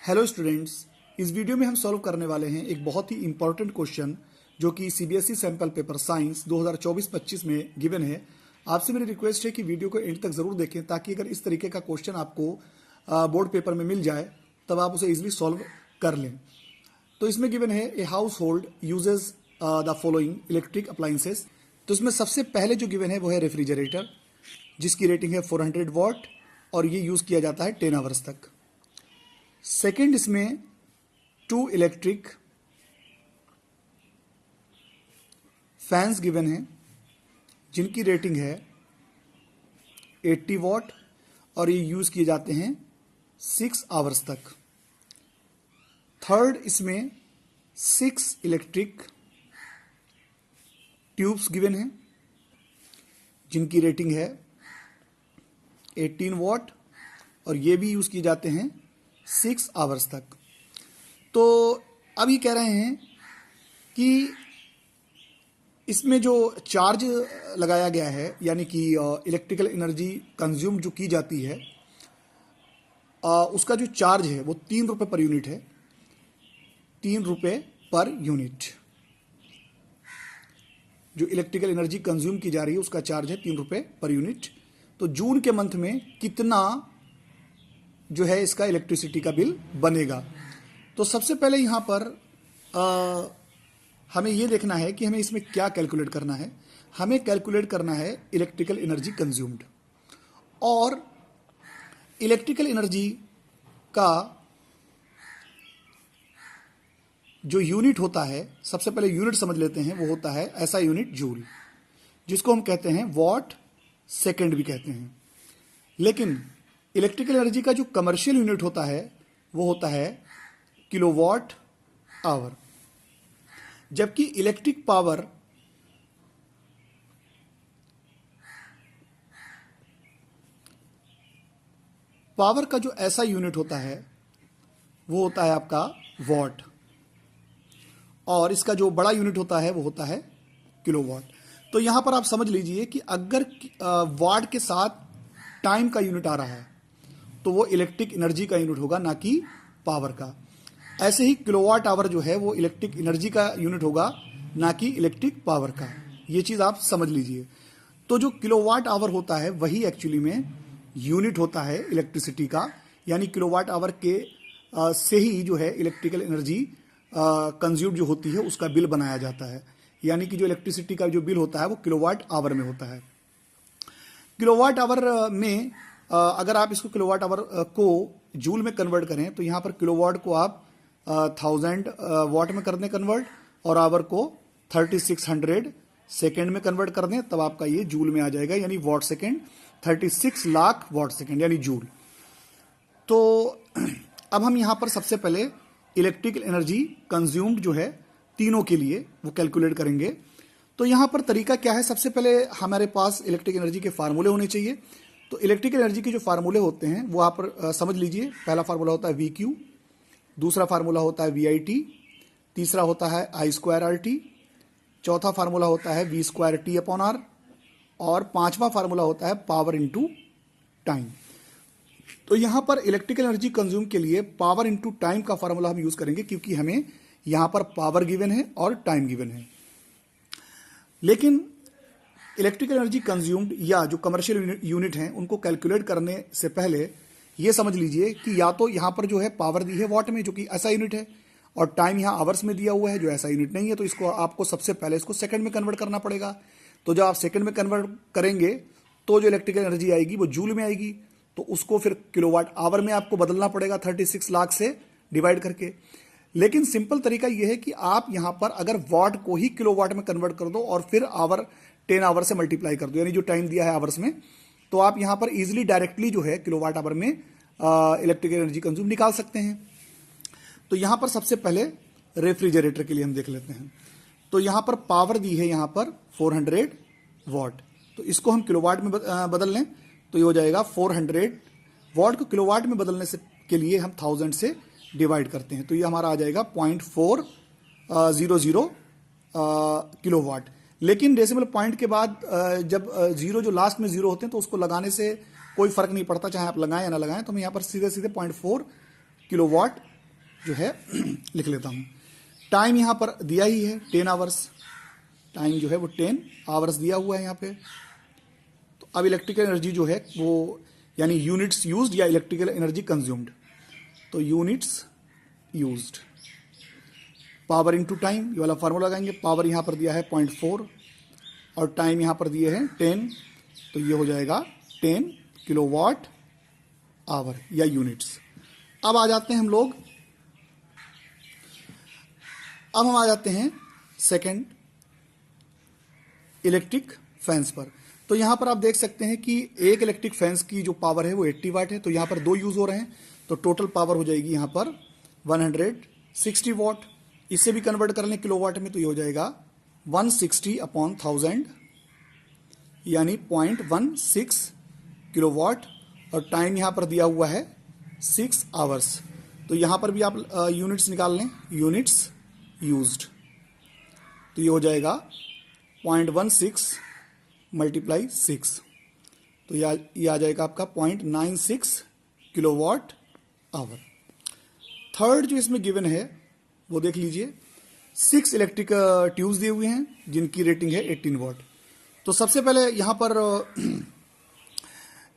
Hello students, इस video में हम सॉल्व करने वाले हैं एक बहुत ही इंपॉर्टेंट क्वेश्चन जो कि सीबीएसई सैंपल पेपर साइंस 2024-25 में गिवन है। आपसे मेरी रिक्वेस्ट है कि वीडियो को एंड तक जरूर देखें ताकि अगर इस तरीके का क्वेश्चन आपको बोर्ड पेपर में मिल जाए तब आप उसे इजीली सॉल्व कर लें। तो इसमें गिवन है a house hold uses the following electric appliances. तो इसमें सबसे पहले जो गिवन है वो है रेफ्रिजरेटर, जिसकी रेटिंग है 400 वॉट और ये यूज़ किया जाता है 10 आवर्स तक। सेकेंड, इसमें 2 इलेक्ट्रिक फैंस गिवन हैं जिनकी रेटिंग है 80 वॉट और ये यूज़ किए जाते हैं 6 आवर्स तक। थर्ड, इसमें 6 इलेक्ट्रिक ट्यूब्स गिवन हैं जिनकी रेटिंग है 18 वॉट और ये भी यूज़ किए जाते हैं 6 आवर्स तक। तो अब ये कह रहे हैं कि इसमें जो चार्ज लगाया गया है यानी कि इलेक्ट्रिकल एनर्जी कंज्यूम जो की जाती है उसका जो चार्ज है वो 3 रुपये पर यूनिट है। 3 रुपये पर यूनिट जो इलेक्ट्रिकल एनर्जी कंज्यूम की जा रही है उसका चार्ज है 3 रुपये पर यूनिट। तो जून के मंथ में कितना जो है इसका इलेक्ट्रिसिटी का बिल बनेगा। तो सबसे पहले यहाँ पर हमें ये देखना है कि हमें इसमें क्या कैलकुलेट करना है। हमें कैलकुलेट करना है इलेक्ट्रिकल एनर्जी कंज्यूम्ड, और इलेक्ट्रिकल एनर्जी का जो यूनिट होता है, सबसे पहले यूनिट समझ लेते हैं, वो होता है ऐसा यूनिट जूल, जिसको हम कहते हैं वॉट सेकेंड भी कहते हैं। लेकिन इलेक्ट्रिकल एनर्जी का जो कमर्शियल यूनिट होता है वो होता है किलोवाट आवर, जबकि इलेक्ट्रिक पावर का जो ऐसा यूनिट होता है वो होता है आपका वॉट, और इसका जो बड़ा यूनिट होता है वो होता है किलोवाट। तो यहां पर आप समझ लीजिए कि अगर वाट के साथ टाइम का यूनिट आ रहा है तो वो इलेक्ट्रिक एनर्जी का यूनिट होगा, ना कि पावर का। ऐसे ही किलोवाट आवर जो है वो इलेक्ट्रिक एनर्जी का यूनिट होगा, ना कि इलेक्ट्रिक पावर का। ये चीज़ आप समझ लीजिए। तो जो किलोवाट आवर होता है वही एक्चुअली में यूनिट होता है इलेक्ट्रिसिटी का, यानी किलोवाट आवर के से ही जो है इलेक्ट्रिकल एनर्जी कंज्यूम जो होती है उसका बिल बनाया जाता है। यानी कि जो इलेक्ट्रिसिटी का जो बिल होता है वो किलोवाट आवर में होता है। किलोवाट आवर में अगर आप इसको किलोवाट आवर को जूल में कन्वर्ट करें तो यहाँ पर किलोवाट को आप 1000 वाट में कर दें कन्वर्ट, और आवर को 3600 सेकेंड में कन्वर्ट कर दें, तब आपका ये जूल में आ जाएगा, यानी watt second 36 lakh watt second यानी जूल। तो अब हम यहाँ पर सबसे पहले इलेक्ट्रिकल एनर्जी कंज्यूम्ड जो है तीनों के लिए वो कैलकुलेट करेंगे। तो यहाँ पर तरीका क्या है, सबसे पहले हमारे पास इलेक्ट्रिक एनर्जी के फार्मूले होने चाहिए। तो इलेक्ट्रिकल एनर्जी के जो फार्मूले होते हैं वो आप समझ लीजिए। पहला फार्मूला होता है VQ, दूसरा फार्मूला होता है VIT, तीसरा होता है I²RT, चौथा फार्मूला होता है V²T/R, और पांचवा फार्मूला होता है पावर इंटू टाइम। तो यहाँ पर इलेक्ट्रिकल एनर्जी कंज्यूम के लिए पावर इंटू टाइम का फार्मूला हम यूज करेंगे, क्योंकि हमें यहाँ पर पावर गिवन है और टाइम गिवन है। लेकिन इलेक्ट्रिकल एनर्जी कंज्यूम्ड या जो कमर्शियल यूनिट हैं उनको कैलकुलेट करने से पहले ये समझ लीजिए कि या तो यहाँ पर जो है पावर दी है वॉट में जो कि ऐसा यूनिट है, और टाइम यहाँ आवर्स में दिया हुआ है जो ऐसा यूनिट नहीं है। तो इसको आपको सबसे पहले इसको सेकंड में कन्वर्ट करना पड़ेगा। तो जब आप सेकंड में कन्वर्ट करेंगे तो जो इलेक्ट्रिकल एनर्जी आएगी वो जूल में आएगी, तो उसको फिर किलोवाट आवर में आपको बदलना पड़ेगा 36 लाख से डिवाइड करके। लेकिन सिंपल तरीका यह है कि आप यहाँ पर अगर वॉट को ही किलोवाट में कन्वर्ट कर दो और फिर आवर 10 आवर से मल्टीप्लाई कर दो, यानी जो टाइम दिया है आवर्स में, तो आप यहाँ पर इजीली डायरेक्टली जो है किलोवाट आवर में इलेक्ट्रिकल एनर्जी कंज्यूम निकाल सकते हैं। तो यहाँ पर सबसे पहले रेफ्रिजरेटर के लिए हम देख लेते हैं। तो यहाँ पर पावर दी है यहाँ पर 400 वॉट, तो इसको हम किलोवाट में बदल लें तो ये हो जाएगा 400 वॉट को किलोवाट में बदलने से के लिए हम 1000 से डिवाइड करते हैं, तो ये हमारा आ जाएगा 0.400 किलोवाट। लेकिन डेसिमल पॉइंट के बाद जब जीरो जो लास्ट में जीरो होते हैं तो उसको लगाने से कोई फर्क नहीं पड़ता, चाहे आप लगाएं या ना लगाएं। तो हम यहाँ पर सीधे सीधे 0.4 किलोवाट जो है लिख लेता हूँ। टाइम यहाँ पर दिया ही है 10 आवर्स, टाइम जो है वो 10 आवर्स दिया हुआ है यहाँ पे। तो अब इलेक्ट्रिकल एनर्जी जो है वो यानी यूनिट्स यूज्ड या इलेक्ट्रिकल एनर्जी कंज्यूम्ड, तो units used power into time, ये वाला फार्मूला लगाएंगे। पावर यहाँ पर दिया है 0.4 और टाइम यहाँ पर दिए हैं 10, तो ये हो जाएगा 10 किलोवाट आवर या यूनिट्स। अब आ जाते हैं हम आ जाते हैं सेकंड इलेक्ट्रिक फैंस पर। तो यहां पर आप देख सकते हैं कि एक इलेक्ट्रिक फैंस की जो पावर है वो 80 वाट है, तो यहां पर 2 यूज हो रहे हैं, तो टोटल पावर हो जाएगी यहां पर 160 वाट। इससे भी कन्वर्ट कर लें किलोवाट में, तो ये हो जाएगा 160/1000 यानी 0.16 किलोवाट। और टाइम यहां पर दिया हुआ है 6 आवर्स, तो यहां पर भी आप यूनिट्स निकाल लें, यूनिट्स यूज्ड, तो ये हो जाएगा 0.16 × 6, तो ये आ जाएगा आपका 0.96 किलोवाट आवर। थर्ड जो इसमें गिवन है वो देख लीजिए, 6 इलेक्ट्रिक ट्यूब्स दिए हुए हैं जिनकी रेटिंग है 18 वाट। तो सबसे पहले यहाँ पर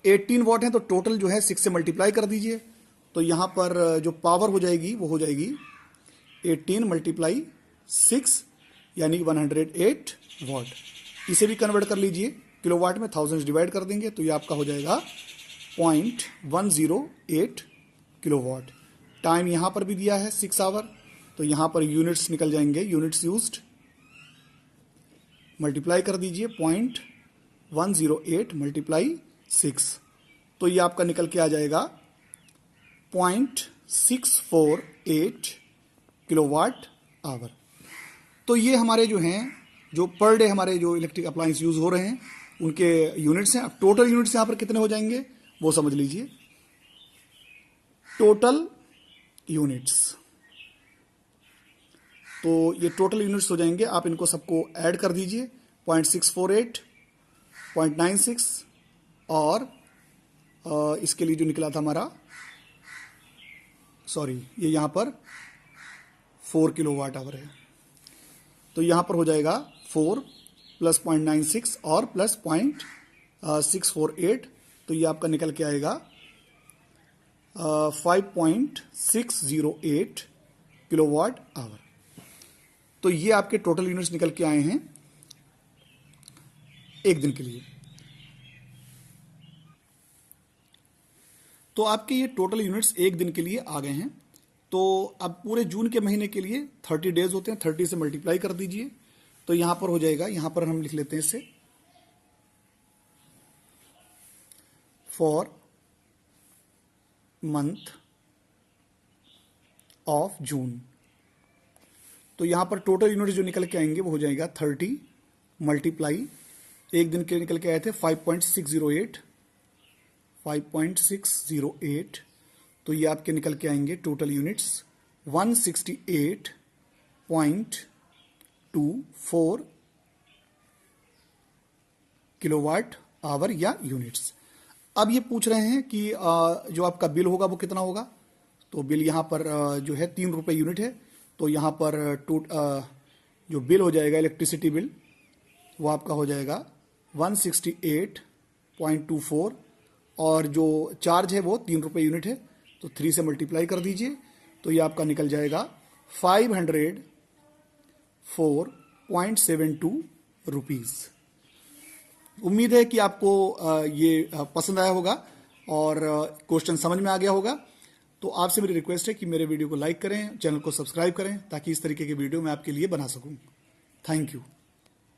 18 वाट है, तो टोटल जो है 6 से मल्टीप्लाई कर दीजिए, तो यहाँ पर जो पावर हो जाएगी वो हो जाएगी 18 × 6 यानी 108 वाट। इसे भी कन्वर्ट कर लीजिए किलोवाट में, 1000 डिवाइड कर देंगे तो ये आपका हो जाएगा 0.108 किलोवाट। टाइम यहाँ पर भी दिया है 6 आवर, तो यहाँ पर यूनिट्स निकल जाएंगे, यूनिट्स यूज्ड मल्टीप्लाई कर दीजिए 0.108 × 6, तो ये आपका निकल के आ जाएगा 0.648 किलोवाट आवर। तो ये हमारे जो हैं, जो पर डे हमारे जो इलेक्ट्रिक अप्लायंस यूज हो रहे हैं उनके यूनिट्स हैं। अब टोटल यूनिट्स यहाँ पर कितने हो जाएंगे वो समझ लीजिए। टोटल यूनिट्स, तो ये टोटल यूनिट्स हो जाएंगे, आप इनको सबको ऐड कर दीजिए, 0.648, 0.96 और इसके लिए जो निकला था हमारा, सॉरी ये यहाँ पर 4 किलोवाट आवर है, तो यहाँ पर हो जाएगा 4 + 0.96 और प्लस 0.648, तो ये आपका निकल के आएगा 5.608 किलोवाट आवर। तो ये आपके टोटल यूनिट्स निकल के आए हैं एक दिन के लिए। तो आपके ये टोटल यूनिट्स एक दिन के लिए आ गए हैं। तो अब पूरे जून के महीने के लिए 30 डेज होते हैं, 30 से मल्टीप्लाई कर दीजिए, तो यहां पर हो जाएगा, यहां पर हम लिख लेते हैं इसे फॉर मंथ ऑफ जून। तो यहां पर टोटल यूनिट्स जो निकल के आएंगे वो हो जाएगा 30 मल्टीप्लाई, एक दिन के निकल के आए थे 5.608, तो ये आपके निकल के आएंगे टोटल यूनिट्स 168.24 किलोवाट आवर या यूनिट्स। अब ये पूछ रहे हैं कि जो आपका बिल होगा वो कितना होगा, तो बिल यहाँ पर जो है 3 रुपये यूनिट है, तो यहाँ पर जो बिल हो जाएगा इलेक्ट्रिसिटी बिल वो आपका हो जाएगा 168.24 और जो चार्ज है वो 3 रुपये यूनिट है, तो 3 से मल्टीप्लाई कर दीजिए, तो ये आपका निकल जाएगा 504.72 रुपीज़। उम्मीद है कि आपको ये पसंद आया होगा और क्वेश्चन समझ में आ गया होगा। तो आपसे मेरी रिक्वेस्ट है कि मेरे वीडियो को लाइक करें, चैनल को सब्सक्राइब करें, ताकि इस तरीके के वीडियो मैं आपके लिए बना सकूं। Thank you.